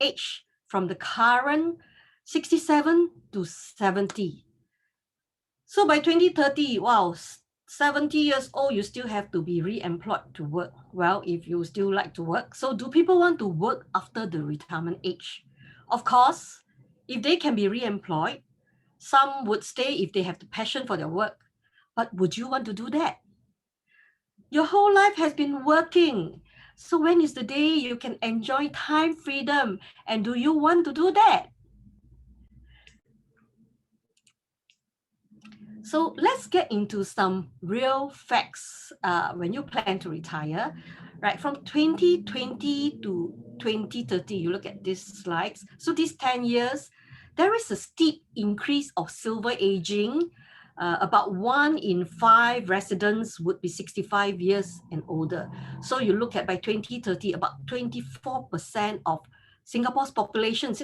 age from the current 67 to 70. So by 2030, wow, 70 years old, you still have to be re-employed to work. Well, if you still like to work. So do people want to work after the retirement age? Of course, if they can be re-employed, some would stay if they have the passion for their work. But would you want to do that? Your whole life has been working. So when is the day you can enjoy time freedom? And do you want to do that? So let's get into some real facts when you plan to retire, right? From 2020 to 2030, you look at these slides. So these 10 years, there is a steep increase of silver aging. About 1 in 5 residents would be 65 years and older. So you look at by 2030, about 24% of Singapore's population is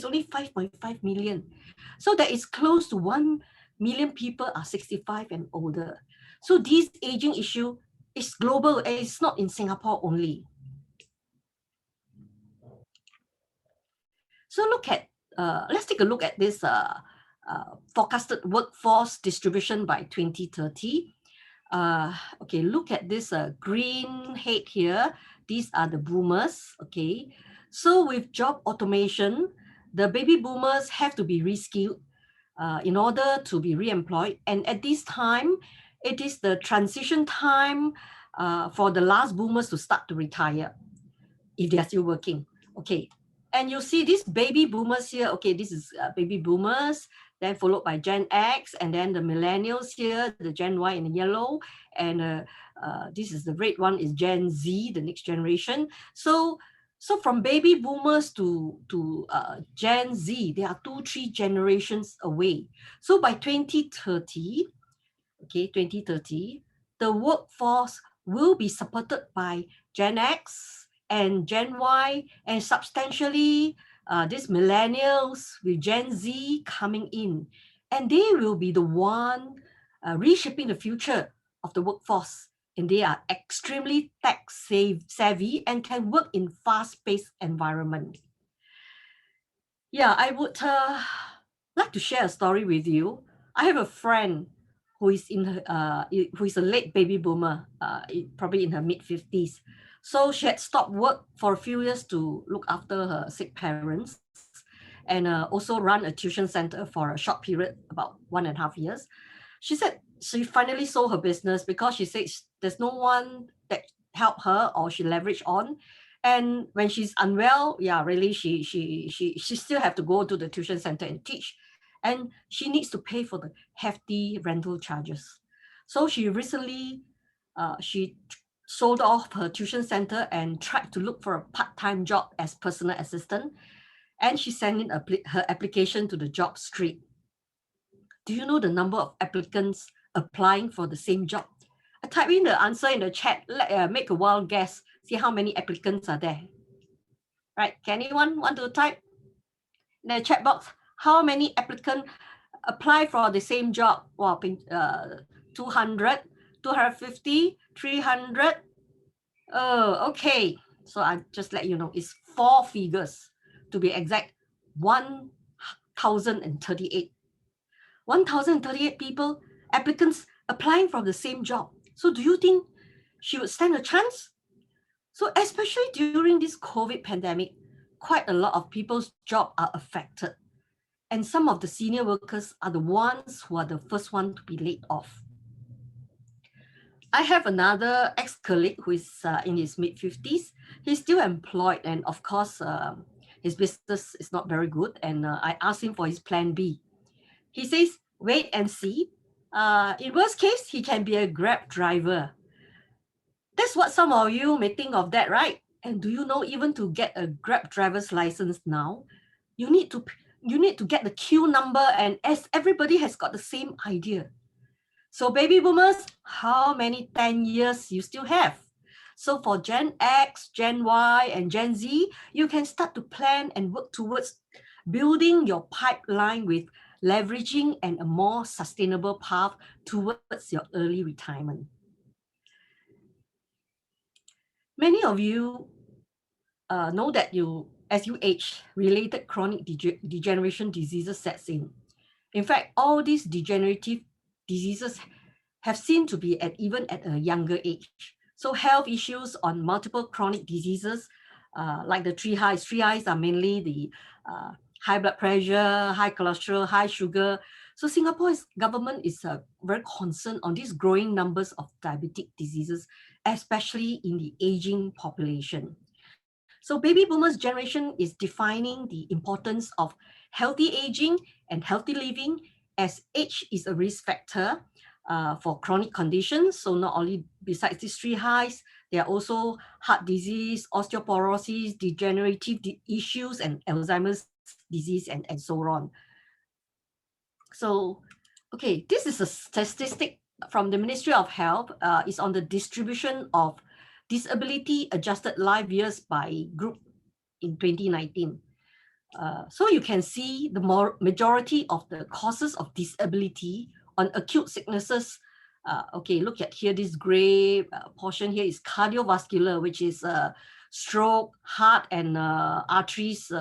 only 5.5 million. So that is close to 1 million people are 65 and older. So this aging issue is global and it's not in Singapore only. So let's take a look at this forecasted workforce distribution by 2030. Okay, look at this green head here. These are the boomers, okay? So with job automation, the baby boomers have to be reskilled in order to be re-employed. And at this time, it is the transition time for the last boomers to start to retire if they are still working. Okay, and you see these baby boomers here. Okay, this is baby boomers, then followed by Gen X, and then the millennials here, the Gen Y in the yellow, and this is the red one is Gen Z, the next generation. So from baby boomers to Gen Z, there are 2-3 generations away. So by 2030, okay, 2030, the workforce will be supported by Gen X and Gen Y, and substantially these millennials with Gen Z coming in. And they will be the one reshaping the future of the workforce. And they are extremely tech savvy and can work in fast-paced environment. Yeah, I would like to share a story with you. I have a friend who is who is a late baby boomer, probably in her mid-50s. So she had stopped work for a few years to look after her sick parents, and also run a tuition center for a short period, about 1.5 years. She said she finally sold her business because she said there's no one that helped her or she leveraged on. And when she's unwell, yeah, really, she still have to go to the tuition center and teach. And she needs to pay for the hefty rental charges. So she recently, she sold off her tuition center and tried to look for a part-time job as personal assistant. And she sent in her application to the job street. Do you know the number of applicants applying for the same job? I type in the answer in the chat, make a wild guess, see how many applicants are there. Right, can anyone want to type in the chat box? How many applicants apply for the same job? Wow, 200, 250, 300. Oh, okay. So I just let you know, it's 4 figures. To be exact, 1,038. 1,038 people, applicants applying for the same job. So do you think she would stand a chance? So especially during this COVID pandemic, quite a lot of people's jobs are affected. And some of the senior workers are the ones who are the first one to be laid off. I have another ex-colleague who is in his mid-50s. He's still employed, and of course, his business is not very good. And I asked him for his plan B. He says, wait and see. In worst case, he can be a Grab driver. That's what some of you may think of that, right? And do you know, even to get a Grab driver's license now, you need to get the queue number, and as everybody has got the same idea. So baby boomers, how many 10 years you still have? So for Gen X, Gen Y, and Gen Z, you can start to plan and work towards building your pipeline with leveraging and a more sustainable path towards your early retirement. Many of you know that you as you age, related chronic degeneration diseases sets in. In fact, all these degenerative diseases have seen to be even at a younger age. So health issues on multiple chronic diseases, like the three highs. Three highs are mainly the high blood pressure, high cholesterol, high sugar. So Singapore's government is very concerned on these growing numbers of diabetic diseases, especially in the aging population. So baby boomers generation is defining the importance of healthy aging and healthy living, as age is a risk factor for chronic conditions. So not only besides these three highs, there are also heart disease, osteoporosis, degenerative issues, and Alzheimer's disease, and so on. So, okay, this is a statistic from the Ministry of Health. It's on the distribution of disability adjusted life years by group in 2019. So you can see the majority of the causes of disability on acute sicknesses. Okay, look at here, this gray portion here is cardiovascular, which is stroke, heart and arteries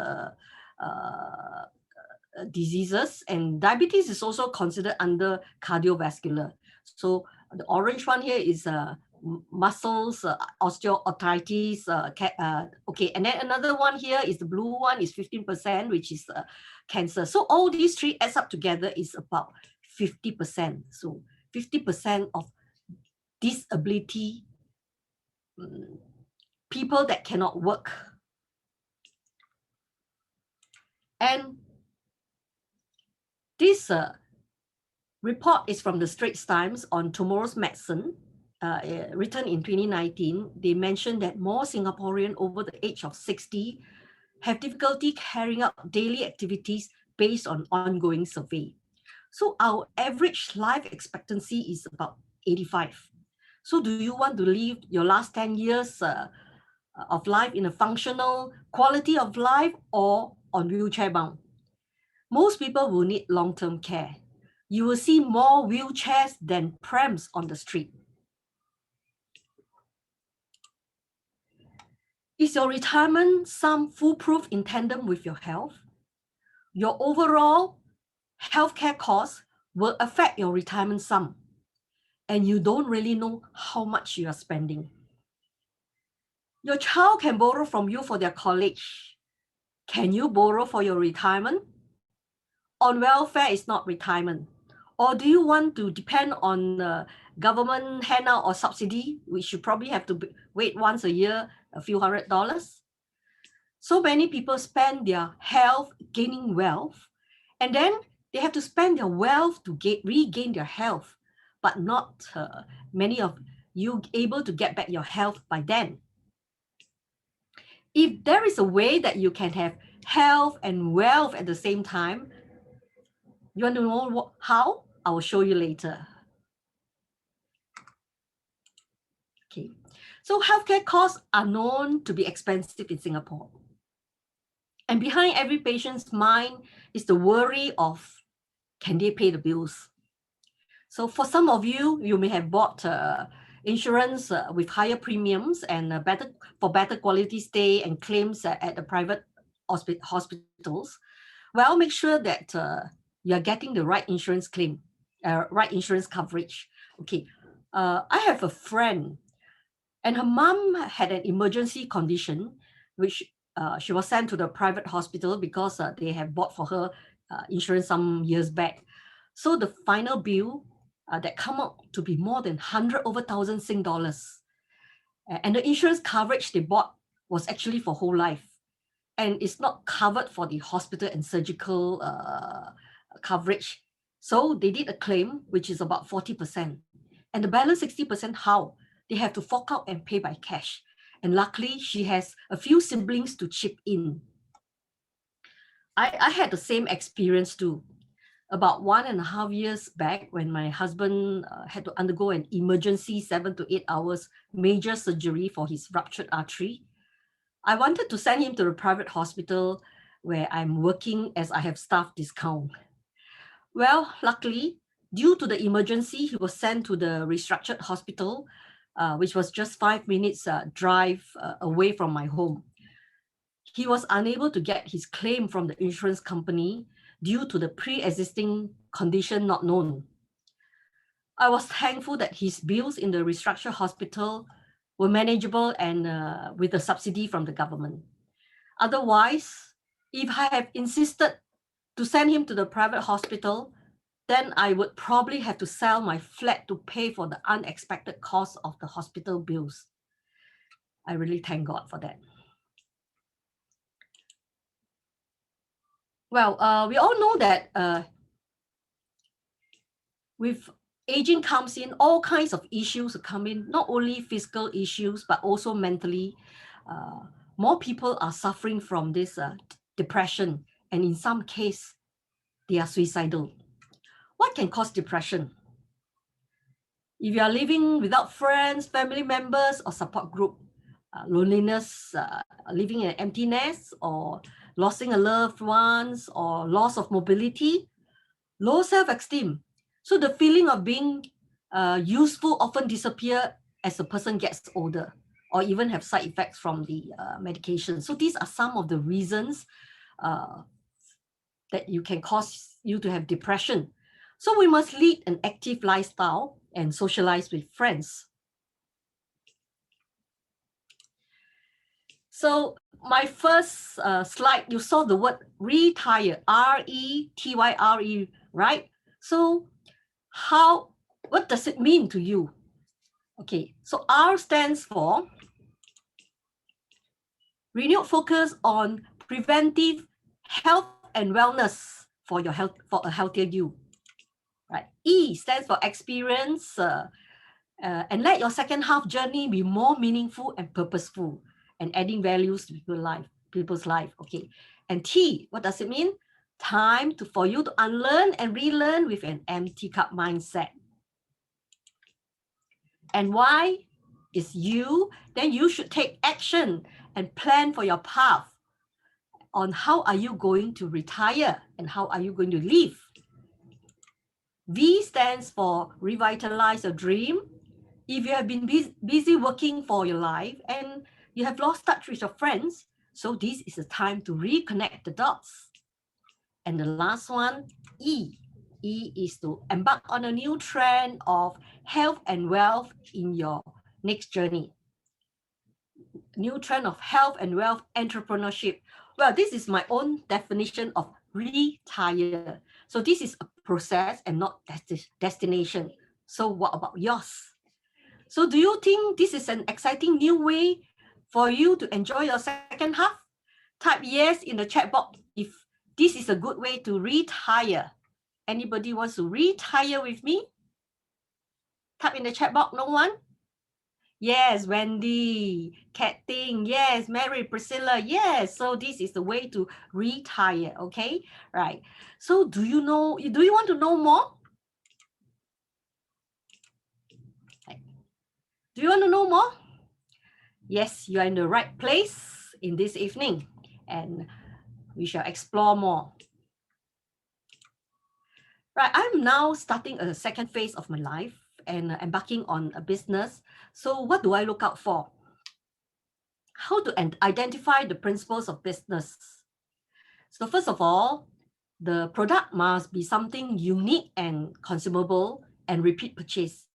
diseases, and diabetes is also considered under cardiovascular. So the orange one here is muscles, osteoarthritis, okay, and then another one here is the blue one is 15%, which is cancer. So all these three adds up together is about 50%. So 50% of disability, people that cannot work. And this report is from the Straits Times on Tomorrow's Medicine, written in 2019. They mentioned that more Singaporeans over the age of 60 have difficulty carrying out daily activities based on ongoing survey. So our average life expectancy is about 85. So do you want to live your last 10 years of life in a functional quality of life or on wheelchair bound? Most people will need long-term care. You will see more wheelchairs than prams on the street. Is your retirement sum foolproof in tandem with your health? Your overall healthcare costs will affect your retirement sum, and you don't really know how much you are spending. Your child can borrow from you for their college. Can you borrow for your retirement? On welfare is not retirement. Or do you want to depend on government handout or subsidy, which you probably have to wait once a year, a few $100s? So many people spend their health gaining wealth, and then they have to spend their wealth to regain their health, but not many of you able to get back your health by then. If there is a way that you can have health and wealth at the same time, you want to know how? I will show you later. Okay, so healthcare costs are known to be expensive in Singapore. And behind every patient's mind is the worry of, can they pay the bills? So for some of you, you may have bought insurance with higher premiums and better quality stay and claims at the private hospitals. Well, make sure that you're getting the right insurance claim, right insurance coverage. Okay, I have a friend, and her mom had an emergency condition, which she was sent to the private hospital because they have bought for her insurance some years back. So the final bill that come out to be more than 100,000 Sing dollars. And the insurance coverage they bought was actually for whole life. And it's not covered for the hospital and surgical coverage. So they did a claim, which is about 40%. And the balance 60%, how? They have to fork out and pay by cash. And luckily, she has a few siblings to chip in. I had the same experience too. About 1.5 years back, when my husband had to undergo an emergency 7 to 8 hours major surgery for his ruptured artery, I wanted to send him to the private hospital where I'm working, as I have staff discount. Well, luckily, due to the emergency, he was sent to the restructured hospital, which was just 5 minutes drive away from my home. he was unable to get his claim from the insurance company due to the pre-existing condition not known. I was thankful that his bills in the restructured hospital were manageable and with a subsidy from the government. Otherwise, if I have insisted to send him to the private hospital, then I would probably have to sell my flat to pay for the unexpected cost of the hospital bills. I really thank God for that. Well, we all know that with aging comes in, all kinds of issues come in, not only physical issues, but also mentally. More people are suffering from this depression, and in some cases, they are suicidal. What can cause depression? If you are living without friends, family members, or support group, loneliness, living in an empty nest, or losing a loved ones, or loss of mobility, low self-esteem. So the feeling of being useful often disappear as a person gets older, or even have side effects from the medication. So these are some of the reasons that you can cause you to have depression. So we must lead an active lifestyle and socialize with friends. So my first slide, you saw the word RE-TYRE, R-E-T-Y-R-E, right? So what does it mean to you? Okay, so R stands for renewed focus on preventive health and wellness for your health, for a healthier you. Right. E stands for experience and let your second half journey be more meaningful and purposeful and adding values to people's life. Okay. And T, what does it mean? Time for you to unlearn and relearn with an empty cup mindset. And Y is you, then you should take action and plan for your path on how are you going to retire and how are you going to live. V stands for revitalize your dream. If you have been busy working for your life and you have lost touch with your friends, so this is a time to reconnect the dots. And the last one, E. E is to embark on a new trend of health and wealth in your next journey. New trend of health and wealth entrepreneurship. Well, this is my own definition of retire. So this is a process and not destination. So what about yours? So do you think this is an exciting new way for you to enjoy your second half? Type yes in the chat box if this is a good way to retire. Anybody wants to retire with me? Type in the chat box, no one? Yes, Wendy, Cath, yes, Mary, Priscilla, yes. So this is the way to retire, okay? Right. So do you want to know more? Do you want to know more? Yes, you are in the right place in this evening, and we shall explore more. Right, I'm now starting a second phase of my life and embarking on a business. So what do I look out for? How to identify the principles of business? So first of all, the product must be something unique and consumable and repeat purchase,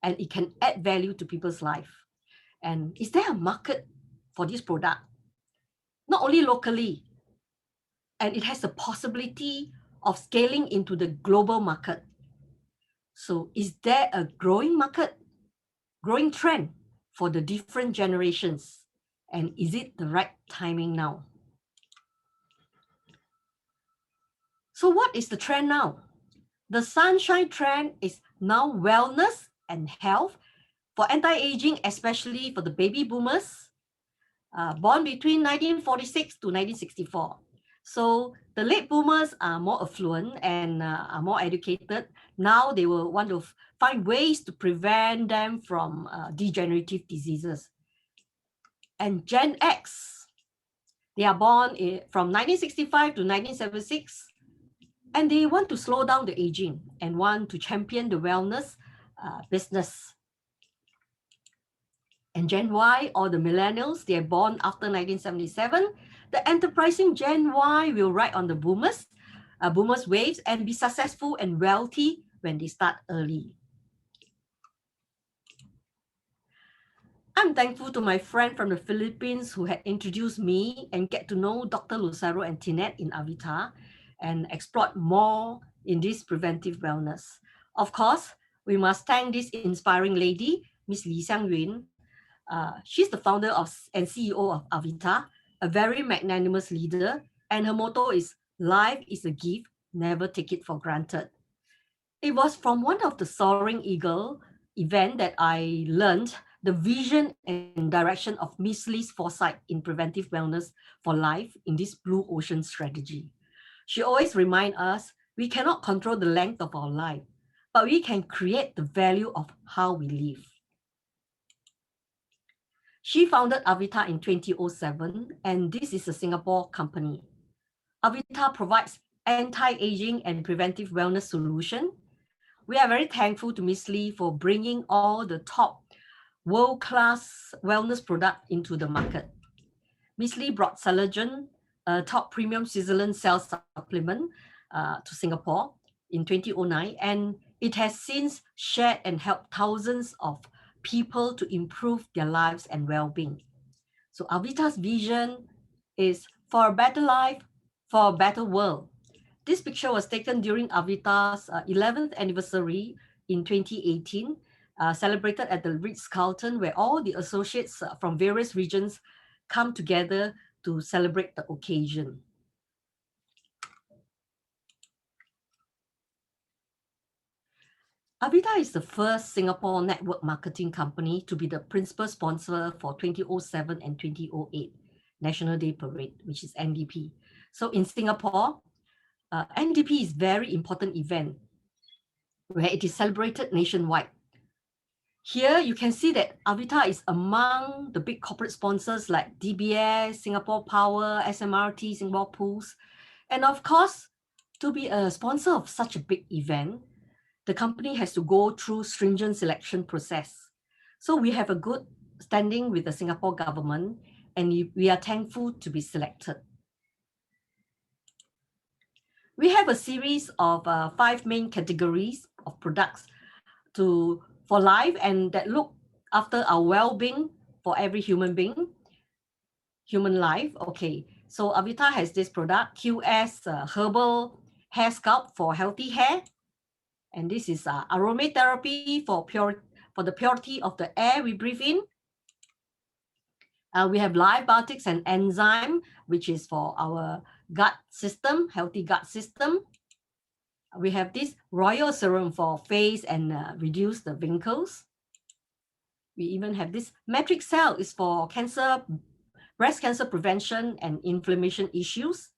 and it can add value to people's life. And is there a market for this product? Not only locally, and it has the possibility of scaling into the global market. So is there a growing market, growing trend for the different generations? And is it the right timing now? So what is the trend now? The sunshine trend is now wellness and health for anti-aging, especially for the baby boomers born between 1946 to 1964. So the late boomers are more affluent and are more educated. Now they will want to find ways to prevent them from degenerative diseases. And Gen X, they are born from 1965 to 1976, and they want to slow down the aging and want to champion the wellness business. And Gen Y, or the millennials, they are born after 1977. The enterprising Gen Y will ride on the boomers waves and be successful and wealthy when they start early. I'm thankful to my friend from the Philippines who had introduced me and get to know Dr. Lucero and Tinette in Avita and explored more in this preventive wellness. Of course, we must thank this inspiring lady, Miss Li Xiangyun. She's the founder and CEO of Avita, a very magnanimous leader, and her motto is life is a gift, never take it for granted. It was from one of the Soaring Eagle event that I learned the vision and direction of Miss Lee's foresight in preventive wellness for life in this blue ocean strategy. She always reminds us we cannot control the length of our life, but we can create the value of how we live. She founded Avita in 2007, and this is a Singapore company. Avita provides anti-aging and preventive wellness solution. We are very thankful to Miss Lee for bringing all the top world-class wellness product into the market. Miss Lee brought Selagen, a top premium Switzerland cell supplement to Singapore in 2009, and it has since shared and helped thousands of people to improve their lives and well-being. So Avita's vision is for a better life, for a better world. This picture was taken during Avita's 11th anniversary in 2018, celebrated at the Ritz-Carlton, where all the associates from various regions come together to celebrate the occasion. Avita is the first Singapore network marketing company to be the principal sponsor for 2007 and 2008 National Day Parade, which is NDP. So in Singapore, NDP is very important event where it is celebrated nationwide. Here you can see that Avita is among the big corporate sponsors like DBS, Singapore Power, SMRT, Singapore Pools. And of course, to be a sponsor of such a big event, the company has to go through stringent selection process. So we have a good standing with the Singapore government, and we are thankful to be selected. We have a series of 5 main categories of products for life and that look after our well-being for every human life. Okay, so Avita has this product, QS Herbal Hair Scalp for healthy hair. And this is aromatherapy for the purity of the air we breathe in. We have live biotics and enzyme, which is for our gut system, healthy gut system. We have this royal serum for face and reduce the wrinkles. We even have this matrix cell is for cancer, breast cancer prevention and inflammation issues.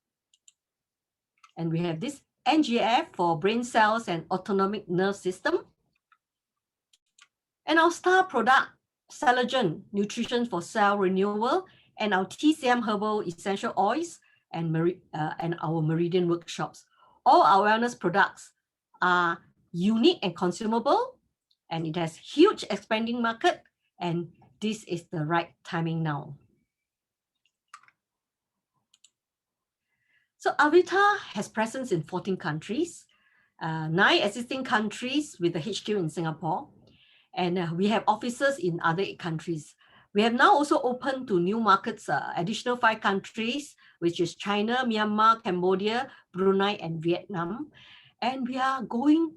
And we have this NGF for brain cells and autonomic nerve system. And our star product, Selagen, nutrition for cell renewal, and our TCM Herbal essential oils and our Meridian workshops. All our wellness products are unique and consumable, and it has huge expanding market, and this is the right timing now. So Avita has presence in 14 countries, 9 existing countries with the HQ in Singapore, and we have offices in other 8 countries. We have now also opened to new markets, additional 5 countries, which is China, Myanmar, Cambodia, Brunei, and Vietnam. And we are going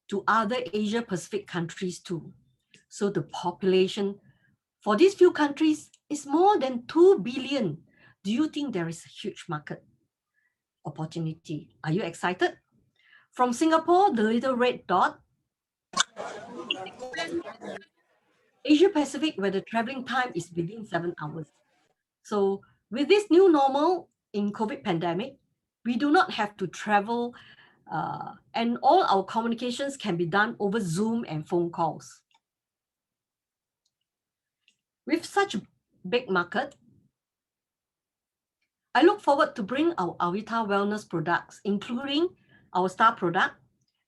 to other Asia Pacific countries too. So the population for these few countries is more than 2 billion. Do you think there is a huge market opportunity? Are you excited? From Singapore, the little red dot, Asia Pacific, where the traveling time is within 7 hours. So with this new normal in COVID pandemic, we do not have to travel and all our communications can be done over Zoom and phone calls. With such a big market, I look forward to bring our Avita wellness products, including our star product,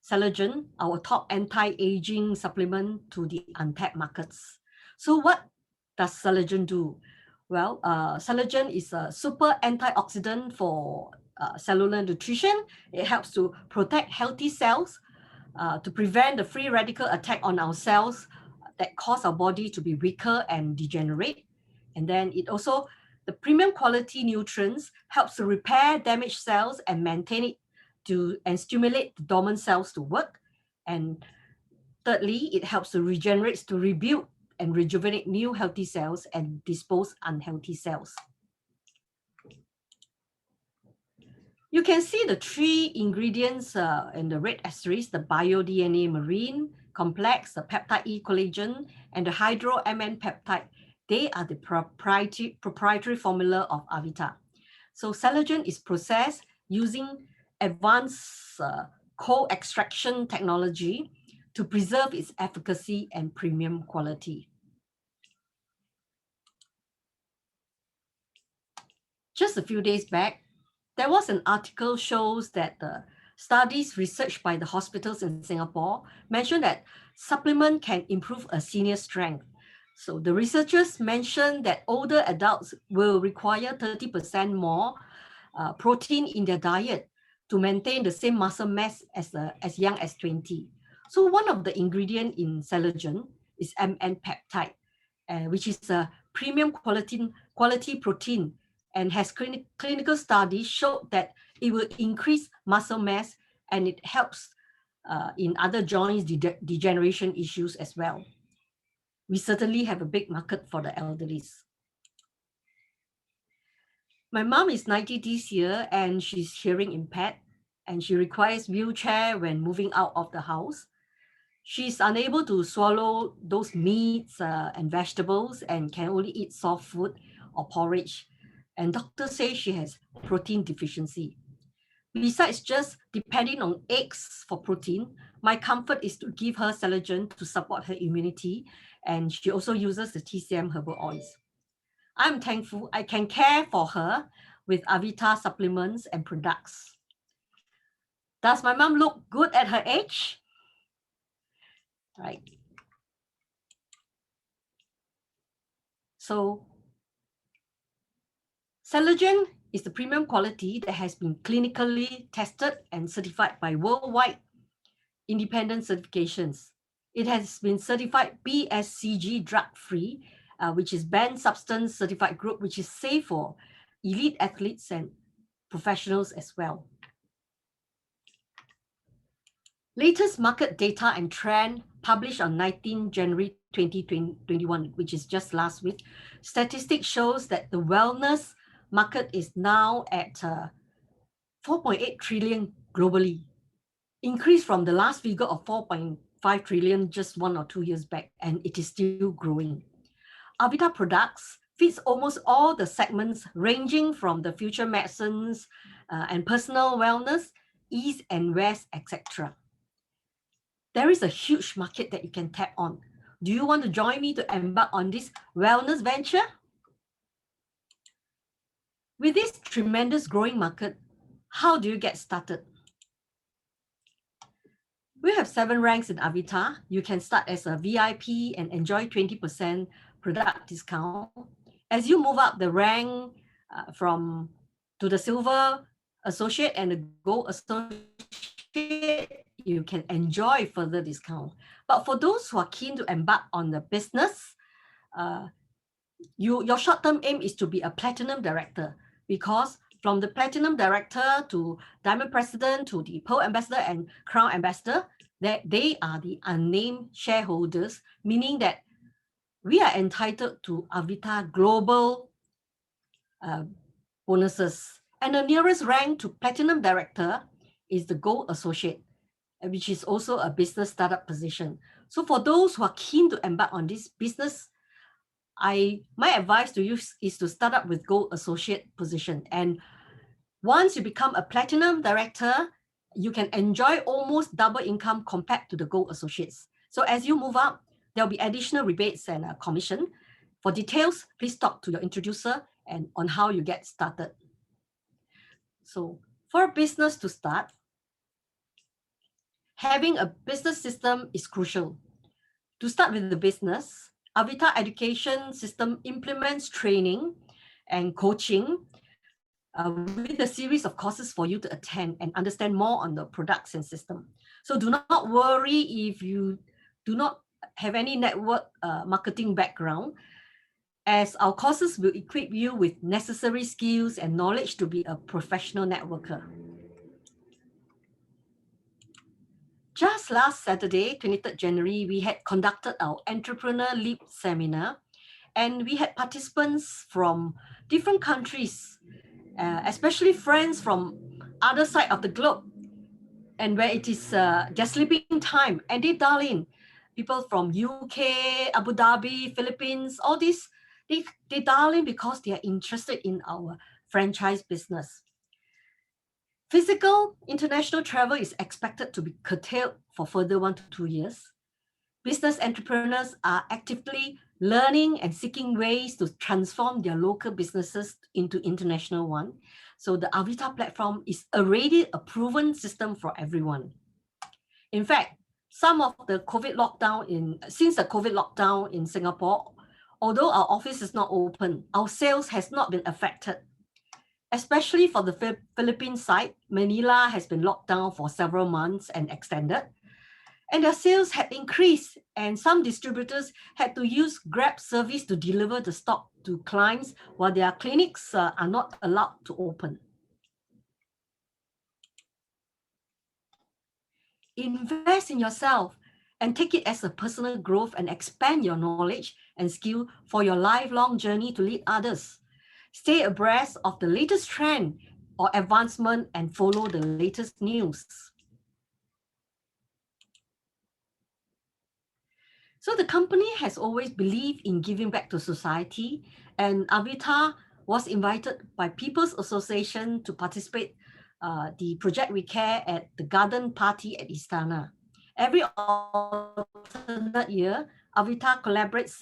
Selagen, our top anti-aging supplement, to the untapped markets. So what does Selagen do? Well, Collagen is a super antioxidant for cellular nutrition. It helps to protect healthy cells, to prevent the free radical attack on our cells that cause our body to be weaker and degenerate. And then it also, the premium quality nutrients helps to repair damaged cells and maintain it and stimulate the dormant cells to work. And thirdly, it helps to regenerate, to rebuild and rejuvenate new healthy cells and dispose unhealthy cells. You can see the three ingredients in the red asterisk: the bio-DNA marine complex, the peptide E collagen, and the hydro-MN peptide. They are the proprietary formula of Avita. So Collagen is processed using advanced co-extraction technology to preserve its efficacy and premium quality. Just a few days back, there was an article shows that the studies researched by the hospitals in Singapore mentioned that supplement can improve a senior strength. So the researchers mentioned that older adults will require 30% more protein in their diet to maintain the same muscle mass as young as 20. So one of the ingredients in Collagen is MN peptide, which is a premium quality protein, and has clinical studies showed that it will increase muscle mass and it helps in other joints degeneration issues as well. We certainly have a big market for the elderlies. My mom is 90 this year and she's hearing impaired and she requires wheelchair when moving out of the house. She's unable to swallow those meats and vegetables and can only eat soft food or porridge. And doctors say she has protein deficiency. Besides just depending on eggs for protein, my comfort is to give her Collagen to support her immunity, and she also uses the TCM herbal oils. I'm thankful I can care for her with Avita supplements and products. Does my mom look good at her age? Right. So Collagen is the premium quality that has been clinically tested and certified by worldwide independent certifications. It has been certified BSCG drug-free, which is banned substance certified group, which is safe for elite athletes and professionals as well. Latest market data and trend published on 19 January 2021, which is just last week, statistics shows that the wellness market is now at 4.8 trillion globally, increased from the last figure of 4.5 trillion just 1 or 2 years back, and it is still growing. Avita products fits almost all the segments ranging from the future medicines and personal wellness, east and west, etc. There is a huge market that you can tap on. Do you want to join me to embark on this wellness venture? With this tremendous growing market, how do you get started? We have 7 ranks in Avita. You can start as a VIP and enjoy 20% product discount. As you move up the rank to the silver associate and the gold associate, you can enjoy further discount. But for those who are keen to embark on the business, your short-term aim is to be a platinum director, because from the platinum director to diamond president to the pearl ambassador and crown ambassador, they are the unnamed shareholders, meaning that we are entitled to Avita global bonuses. And the nearest rank to platinum director is the gold associate, which is also a business startup position. So for those who are keen to embark on this business, my advice to you is to start up with gold associate position. And once you become a platinum director, you can enjoy almost double income compared to the gold associates. So as you move up, there'll be additional rebates and commission. For details, please talk to your introducer and on how you get started. So for a business to start, having a business system is crucial. To start with the business, Avita education system implements training and coaching with a series of courses for you to attend and understand more on the products and system. So do not worry if you do not have any network marketing background, as our courses will equip you with necessary skills and knowledge to be a professional networker. Just last Saturday, 23rd January, we had conducted our Entrepreneur Leap seminar, and we had participants from different countries, especially friends from other side of the globe, and where it is their sleeping time, and they dial in. People from UK, Abu Dhabi, Philippines, all these, they dial in because they are interested in our franchise business. Physical international travel is expected to be curtailed for further 1 to 2 years. Business entrepreneurs are actively learning and seeking ways to transform their local businesses into international one. So the Avita platform is already a proven system for everyone. In fact, some of the since the COVID lockdown in Singapore, although our office is not open, our sales has not been affected. Especially for the Philippine side, Manila has been locked down for several months and extended, and their sales had increased, and some distributors had to use Grab service to deliver the stock to clients while their clinics are not allowed to open. Invest in yourself and take it as a personal growth and expand your knowledge and skill for your lifelong journey to lead others. Stay abreast of the latest trend or advancement and follow the latest news. So the company has always believed in giving back to society, and Avita was invited by People's Association to participate the Project RE-TYRE at the garden party at Istana. Every alternate year, Avita collaborates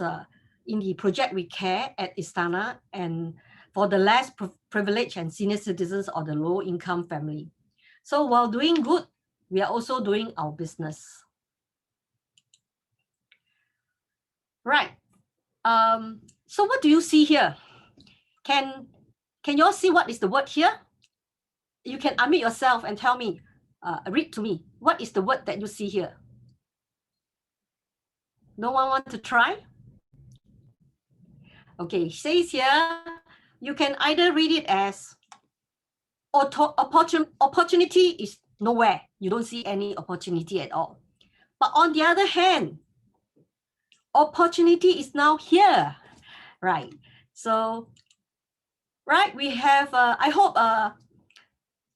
in the Project RE-TYRE at Istana and for the less privileged and senior citizens or the low-income family. So while doing good, we are also doing our business. Right. So what do you see here? Can you all see what is the word here? You can unmute yourself and tell me, read to me. What is the word that you see here? No one want to try? Okay, it says here, you can either read it as opportunity is nowhere. You don't see any opportunity at all. But on the other hand, opportunity is now here, right? So, right, we have, I hope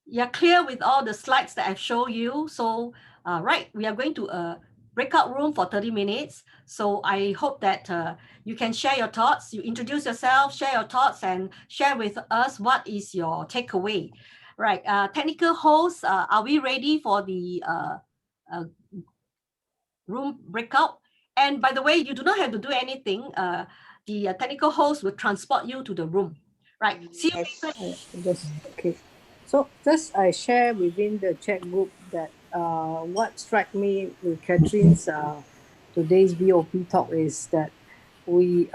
you're clear with all the slides that I've shown you. So, right, we are going to a breakout room for 30 minutes. So I hope that you can share your thoughts, you introduce yourself, share your thoughts, and share with us what is your takeaway. Right, technical hosts, are we ready for the room breakout? And by the way, you do not have to do anything. The technical host will transport you to the room. Right. See you later. Okay. So just I share within the chat group that what struck me with Catherine's today's BOP talk is that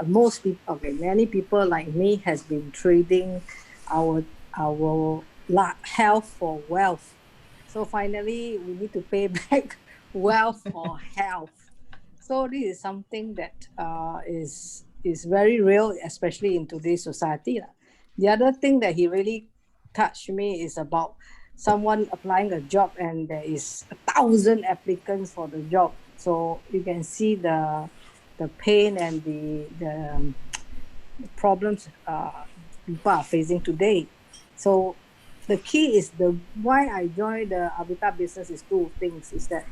most people, many people like me has been trading our health for wealth. So finally, we need to pay back wealth for health. So this is something that is very real, especially in today's society. The other thing that he really touched me is about someone applying a job and there is 1,000 applicants for the job. So you can see the pain and the problems people are facing today. So the key is why I joined the Avita business is two things. Is that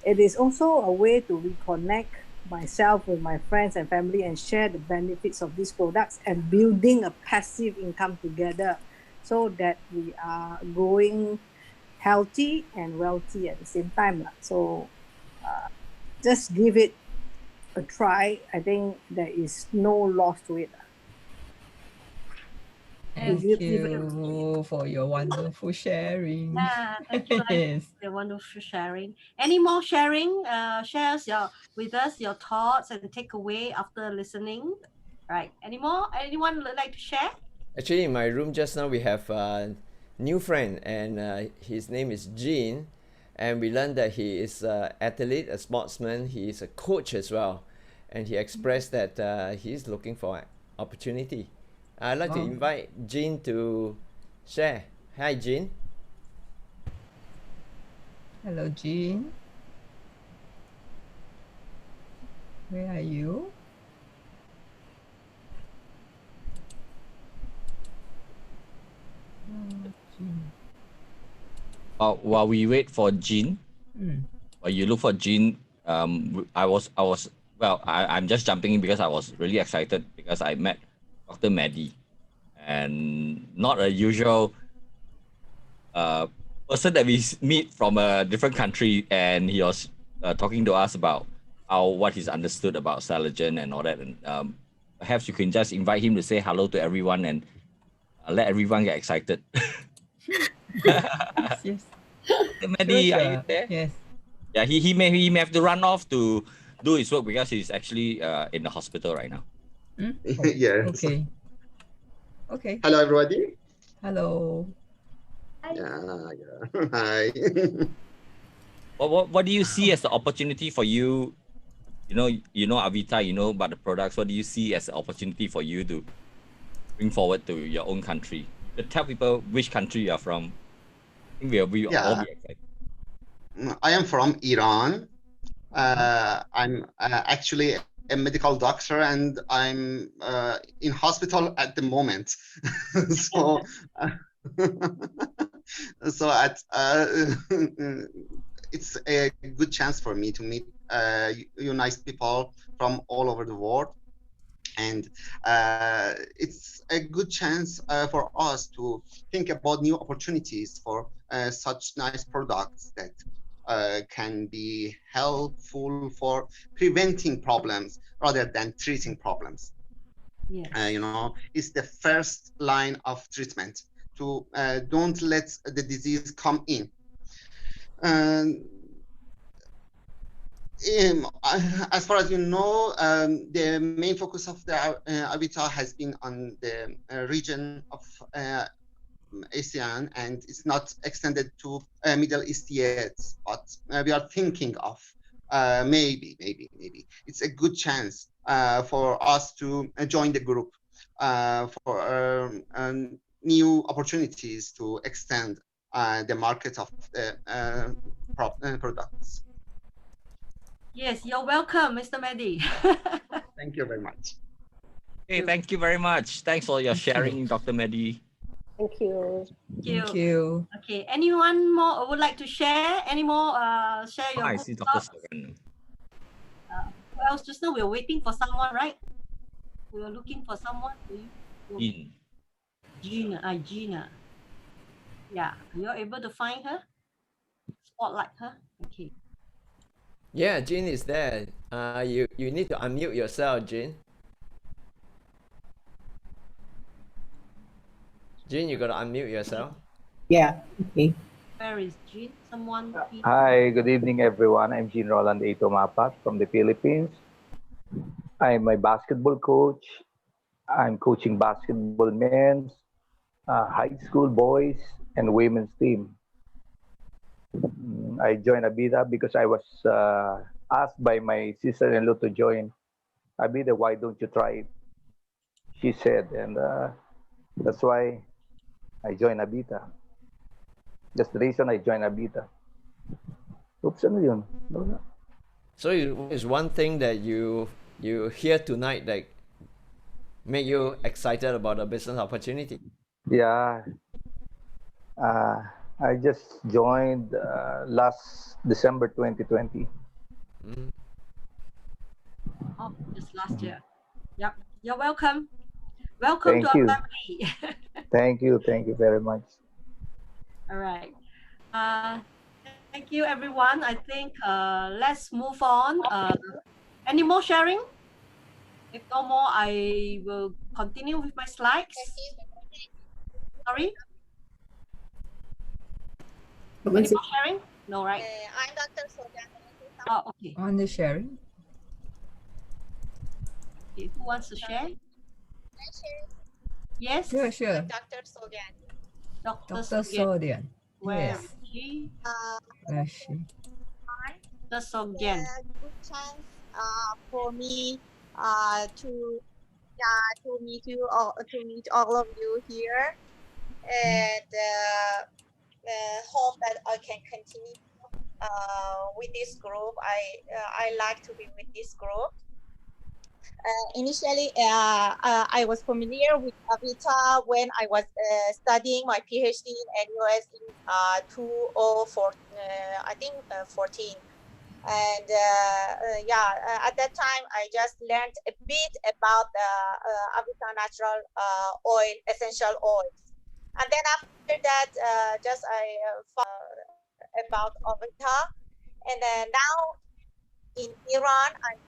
it is also a way to reconnect myself with my friends and family and share the benefits of these products and building a passive income together so that we are growing healthy and wealthy at the same time. So just give it a try. I think there is no loss to it. Thank you for your wonderful sharing. Yeah, thank you Yes. for your wonderful sharing. Any more sharing? Shares with us your thoughts and takeaway after listening. Right. Any more? Anyone would like to share? Actually, in my room just now, we have a new friend, and his name is Jean. And we learned that he is an athlete, a sportsman. He is a coach as well. And he expressed that he's looking for an opportunity. I'd like to invite Jean to share. Hi, Jean. Hello, Jean. Where are you? Jean. While we wait for Jean, while you look for Jean, I'm just jumping in because I was really excited because I met Dr. Maddie, and not a usual person that we meet from a different country, and he was talking to us about what he's understood about Saligen and all that, and perhaps you can just invite him to say hello to everyone and let everyone get excited. Yes. Maddie, Sure. are you there? Yes. Yeah, he may have to run off to do his work because he's actually in the hospital right now. Yes. Okay. Okay. Hello, everybody. Hello. Yeah. Hi. What do you see as the opportunity for you? You know Avita, you know about the products. What do you see as the opportunity for you to bring forward to your own country? You could tell people which country you are from. I think we all be excited. I am from Iran. I'm actually a medical doctor, and I'm in hospital at the moment. So, it's a good chance for me to meet you nice people from all over the world. And it's a good chance for us to think about new opportunities for such nice products that can be helpful for preventing problems rather than treating problems. Yes. It's the first line of treatment to don't let the disease come in. As far as you know, the main focus of the Avita has been on the region of ASEAN, and it's not extended to Middle East yet, but we are thinking of maybe it's a good chance for us to join the group for new opportunities to extend the market of the products. Yes, you're welcome, Mr. Maddie. Thank you very much. Hey, thank you very much. Thanks for your sharing, Dr. Maddie. Thank you. Thank you. Okay, anyone more would like to share? Any more? Share your I good see Dr. thoughts? Sagan. Who else? Just now we were waiting for someone, right? We were looking for someone. Jean. Gina. Yeah, are you able to find her? Spotlight her. Okay. Yeah, Jean is there. You need to unmute yourself, Jean. Jean, you gotta unmute yourself. Yeah, okay. Where is Jean? Someone? Hi, good evening, everyone. I'm Jean Roland Ito Mapat from the Philippines. I'm a basketball coach. I'm coaching basketball men's, high school boys, and women's team. I joined Avita because I was asked by my sister-in-law to join Avita. Why don't you try it? She said, and that's why I joined Avita. That's the reason I joined Avita. Oops, ano yun? So is one thing that you hear tonight that make you excited about a business opportunity? Yeah. I just joined last December 2020. Oh, just last year. Yep. You're welcome. Welcome Thank to you. our family. Thank you. Thank you very much. All right. Thank you, everyone. I think let's move on. Any more sharing? If no more, I will continue with my slides. Sorry? What Any was it? more sharing? No, right? I'm Dr. Sojan. Oh, okay. On the sharing. Okay, who wants to share? Yes, Sure, sure. Dr. Sojan. Dr. Dr. Sogyan. Sodian. Where Yes. is she? Where is she? Dr. Sogyan. Good chance for me to meet you all, to meet all of you here, and hope that I can continue with this group. I like to be with this group. Initially, I was familiar with Avita when I was studying my PhD in NUS in 2014, I think 14. And at that time, I just learned a bit about Avita natural oil, essential oils. And then after that, I found about Avita. And then now in Iran, I'm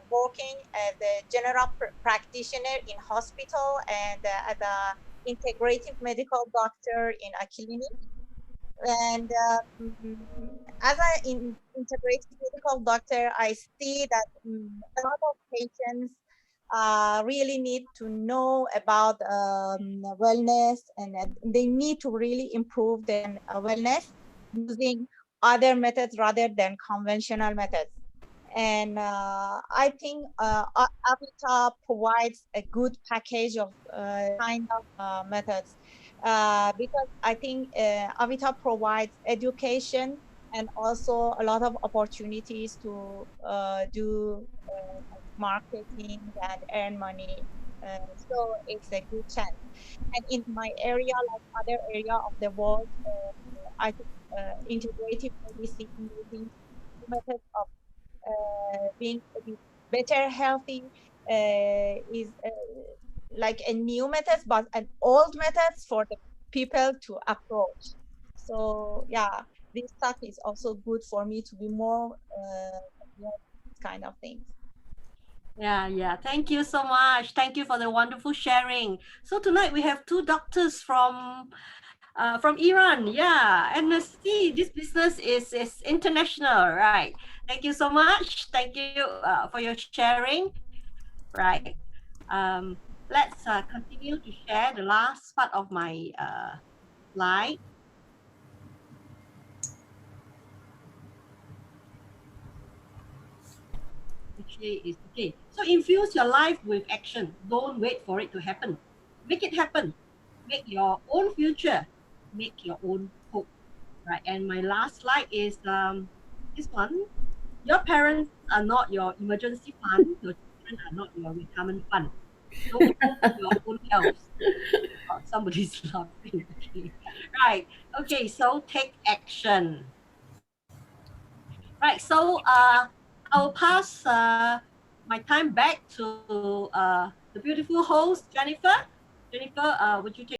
working as a general practitioner in hospital and as a integrative medical doctor in a clinic. And as an integrative medical doctor, I see that a lot of patients really need to know about wellness, and they need to really improve their wellness using other methods rather than conventional methods. And I think Avita provides a good package of kind of methods because I think Avita provides education and also a lot of opportunities to do marketing and earn money. So it's a good chance. And in my area, like other area of the world, I think integrative medicine using methods of being better healthy is like a new method, but an old methods for the people to approach. So yeah, this talk is also good for me to be more kind of things. Yeah. Thank you so much. Thank you for the wonderful sharing. So tonight we have two doctors from Iran. Yeah, and see, this business is international, right? Thank you so much. Thank you for your sharing. Right. Let's continue to share the last part of my slide. Actually, is okay. So infuse your life with action. Don't wait for it to happen. Make it happen. Make your own future. Make your own hope. Right. And my last slide is this one. Your parents are not your emergency fund. Your children are not your retirement fund. Don't own your own health. Oh, somebody's laughing. Okay. Right. Okay. So take action. Right. So I'll pass my time back to the beautiful host Jennifer. Jennifer, would you take